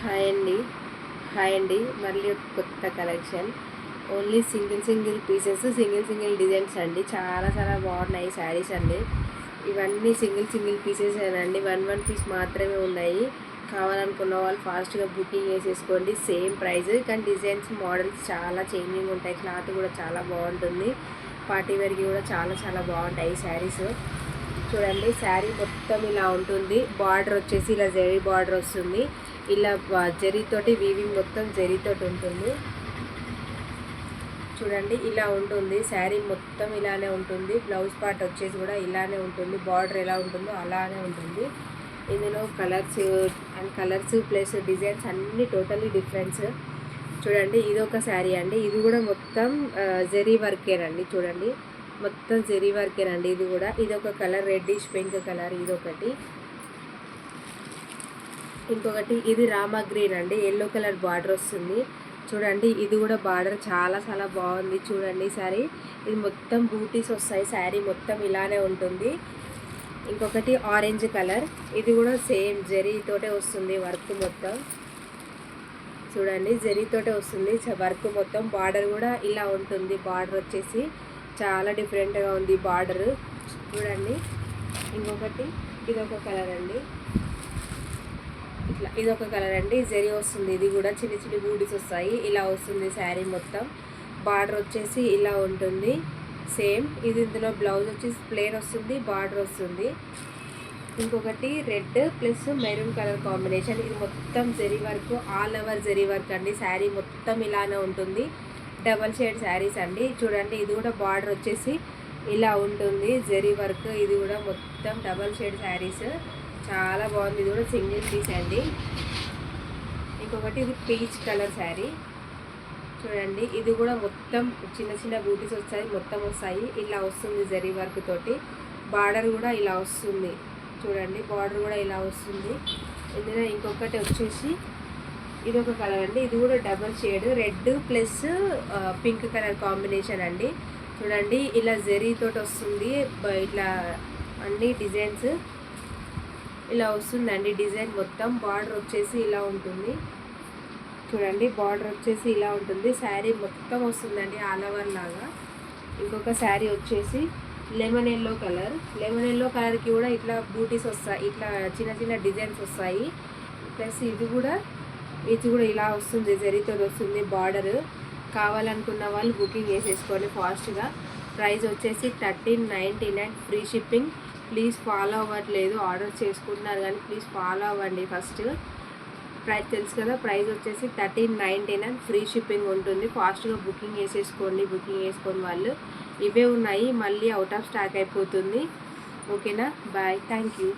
Hi అండి hi అండి మళ్ళీ ఒక కొత్త collection. Only single pieces designs అండి. చాలా చాలా బాగున్నాయి శారీస్ అండి. ఇవన్నీ సింగిల్ పీసెస్ అండి. వన్ పీస్ మాత్రమే ఉన్నాయి. కావాలనుకున్న వాళ్ళు ఫాస్ట్గా బుకింగ్ చేసేసుకోండి. సేమ్ ప్రైస్ కానీ డిజైన్స్ మోడల్స్ చాలా చేంజింగ్ ఉంటాయి. క్లాత్ కూడా చాలా బాగుంటుంది. పార్టీ వేర్కి కూడా చాలా చాలా బాగుంటాయి శారీస్. చూడండి, శారీ మొత్తం ఇలా ఉంటుంది. బార్డర్ వచ్చేసి ఇలా జరీ బార్డర్ వస్తుంది. ఇలా జరీతోటి వీవింగ్ మొత్తం జరీతోటి ఉంటుంది. చూడండి, ఇలా ఉంటుంది. శారీ మొత్తం ఇలానే ఉంటుంది. బ్లౌజ్ పార్ట్ వచ్చేసి కూడా ఇలానే ఉంటుంది. బార్డర్ ఎలా ఉంటుందో అలానే ఉంటుంది. ఇందులో కలర్స్ ప్లస్ డిజైన్స్ అన్నీ టోటలీ డిఫరెన్స్. చూడండి, ఇది ఒక శారీ అండి. ఇది కూడా మొత్తం జరీ వర్కేనండి. చూడండి, మొత్తం జరీ వర్కేనండి. ఇది ఒక కలర్ రెడ్డిష్ పింక్ కలర్. ఇదొకటి. ఇంకొకటి ఇది రామా గ్రీన్ అండి. ఎల్లో కలర్ బార్డర్ వస్తుంది. చూడండి, ఇది కూడా బార్డర్ చాలా చాలా బాగుంది. చూడండి శారీ, ఇది మొత్తం బూటీస్ వస్తాయి. శారీ మొత్తం ఇలానే ఉంటుంది. ఇంకొకటి ఆరెంజ్ కలర్. ఇది కూడా సేమ్ జరీతోటే వస్తుంది వర్క్ మొత్తం. చూడండి, జరీతోటే వస్తుంది వర్క్ మొత్తం. బార్డర్ కూడా ఇలా ఉంటుంది. బార్డర్ వచ్చేసి చాలా డిఫరెంట్గా ఉంది బార్డర్. చూడండి, ఇంకొకటి ఇదొక కలర్ అండి. ఇట్లా ఇదొక కలర్ అండి. జరీ వస్తుంది. ఇది కూడా చిన్న చిన్న బూటీస్ వస్తాయి. ఇలా వస్తుంది శారీ మొత్తం. బార్డర్ వచ్చేసి ఇలా ఉంటుంది సేమ్. ఇందులో బ్లౌజ్ వచ్చేసి ప్లెయిన్ వస్తుంది, బార్డర్ వస్తుంది. ఇంకొకటి red plus maroon colour combination. ఇది మొత్తం zari work, all over zari work అండి. శారీ మొత్తం ఇలానే ఉంటుంది. డబల్ షేడ్ శారీస్ అండి. చూడండి, ఇది కూడా బార్డర్ వచ్చేసి ఇలా ఉంటుంది జరీ వర్క్. ఇది కూడా మొత్తం డబల్ షేడ్ శారీస్. చాలా బాగుంది. ఇది కూడా సింగిల్ పీస్ అండి. ఇంకొకటి ఇది పీచ్ కలర్ శారీ. చూడండి, ఇది కూడా మొత్తం చిన్న చిన్న బూటీస్ వస్తాయి, మొత్తం వస్తాయి. ఇలా వస్తుంది జరీ వర్క్ తోటి. బార్డర్ కూడా ఇలా వస్తుంది. చూడండి, బార్డర్ కూడా ఇలా వస్తుంది. ఇందులో ఇంకొకటి వచ్చేసి ఇదొక కలర్ అండి. ఇది కూడా double shade red plus pink colour combination అండి. చూడండి, ఇలా జరీతోటి వస్తుంది. ఇట్లా అన్ని డిజైన్స్ ఇలా వస్తుందండి. డిజైన్ మొత్తం బార్డర్ వచ్చేసి ఇలా ఉంటుంది. చూడండి, బార్డర్ వచ్చేసి ఇలా ఉంటుంది. శారీ మొత్తం వస్తుందండి ఆల్ ఓవర్ లాగా. ఇంకొక శారీ వచ్చేసి lemon yellow colour. Lemon yellow కలర్కి కూడా ఇట్లా బూటీస్ వస్తాయి. ఇట్లా చిన్న చిన్న డిజైన్స్ వస్తాయి. ప్లస్ ఇది కూడా ఇలా వస్తుంది. జరీతో వస్తుంది బార్డర్. కావాలనుకున్న వాళ్ళు బుకింగ్ చేసేసుకోండి ఫాస్ట్గా. ప్రైస్ వచ్చేసి 1399 ఫ్రీ షిప్పింగ్. ప్లీజ్ ఫాలో అవ్వట్లేదు, ఆర్డర్ చేసుకుంటున్నారు కానీ ప్లీజ్ ఫాలో అవ్వండి ఫస్ట్. ప్రైస్ తెలుసు కదా. ప్రైస్ వచ్చేసి 1399 ఫ్రీ షిప్పింగ్ ఉంటుంది. ఫాస్ట్గా బుకింగ్ చేసేసుకోండి. బుకింగ్ చేసుకొని వాళ్ళు ఇవే ఉన్నాయి, మళ్ళీ అవుట్ ఆఫ్ స్టాక్ అయిపోతుంది. ఓకేనా, బాయ్, థ్యాంక్ యూ.